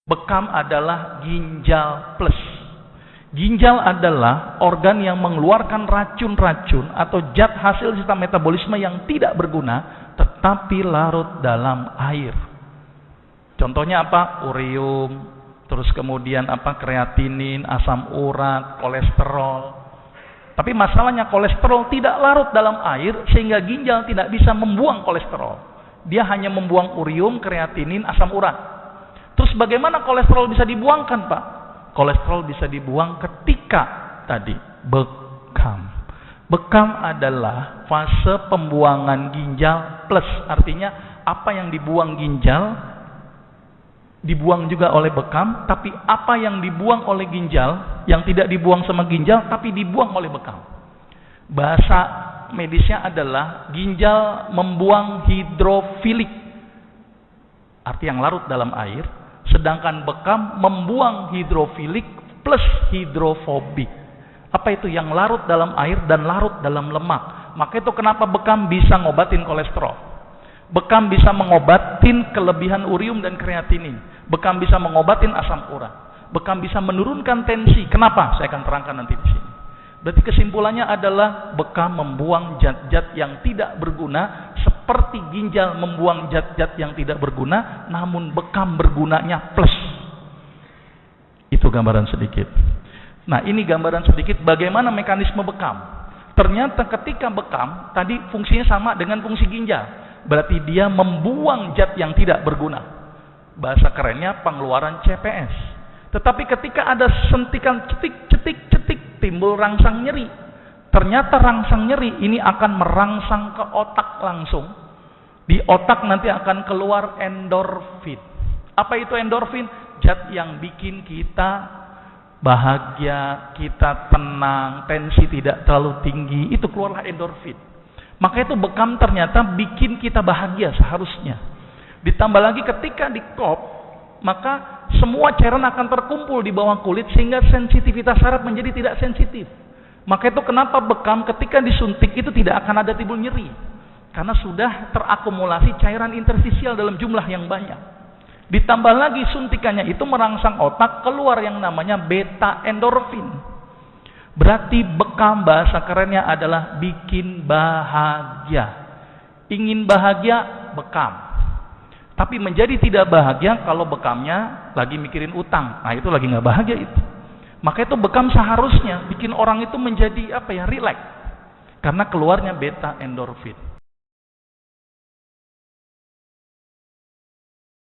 Bekam adalah ginjal plus. Ginjal adalah organ yang mengeluarkan racun-racun atau zat hasil sistem metabolisme yang tidak berguna tetapi larut dalam air. Contohnya apa? Urium, terus kemudian apa? Kreatinin, asam urat, kolesterol. Tapi masalahnya kolesterol tidak larut dalam air sehingga ginjal tidak bisa membuang kolesterol. Dia hanya membuang urium, kreatinin, asam urat. Terus bagaimana kolesterol bisa dibuangkan, Pak? Kolesterol bisa dibuang ketika tadi bekam. Bekam adalah fase pembuangan ginjal plus. Artinya apa yang dibuang ginjal dibuang juga oleh bekam, tapi apa yang dibuang oleh ginjal yang tidak dibuang sama ginjal tapi dibuang oleh bekam. Bahasa medisnya adalah ginjal membuang hidrofilik, arti yang larut dalam air. Sedangkan bekam membuang hidrofilik plus hidrofobik. Apa itu? Yang larut dalam air dan larut dalam lemak. Maka itu kenapa bekam bisa ngobatin kolesterol. Bekam bisa mengobatin kelebihan urium dan kreatinin. Bekam bisa mengobatin asam urat. Bekam bisa menurunkan tensi. Kenapa? Saya akan terangkan nanti di sini. Berarti kesimpulannya adalah bekam membuang zat-zat yang tidak berguna seperti ginjal membuang zat-zat yang tidak berguna, namun bekam bergunanya plus. Itu gambaran sedikit. Nah, ini gambaran sedikit bagaimana mekanisme bekam. Ternyata ketika bekam tadi fungsinya sama dengan fungsi ginjal. Berarti dia membuang zat yang tidak berguna. Bahasa kerennya pengeluaran CPS. Tetapi ketika ada sentikan cetik, timbul rangsang nyeri. Ternyata rangsang nyeri ini akan merangsang ke otak langsung. Di otak nanti akan keluar endorfin. Apa itu endorfin? Zat yang bikin kita bahagia, kita tenang, tensi tidak terlalu tinggi. Itu keluarlah endorfin. Maka itu bekam ternyata bikin kita bahagia seharusnya. Ditambah lagi ketika di kop, maka semua cairan akan terkumpul di bawah kulit sehingga sensitivitas saraf menjadi tidak sensitif. Maka itu kenapa bekam ketika disuntik itu tidak akan ada timbul nyeri. Karena sudah terakumulasi cairan interstisial dalam jumlah yang banyak. Ditambah lagi suntikannya itu merangsang otak, keluar yang namanya beta endorfin. Berarti bekam bahasa kerennya adalah bikin bahagia. Ingin bahagia, bekam. Tapi menjadi tidak bahagia kalau bekamnya lagi mikirin utang. Nah itu lagi nggak bahagia itu. Maka itu bekam seharusnya bikin orang itu menjadi rileks. Karena keluarnya beta endorfin.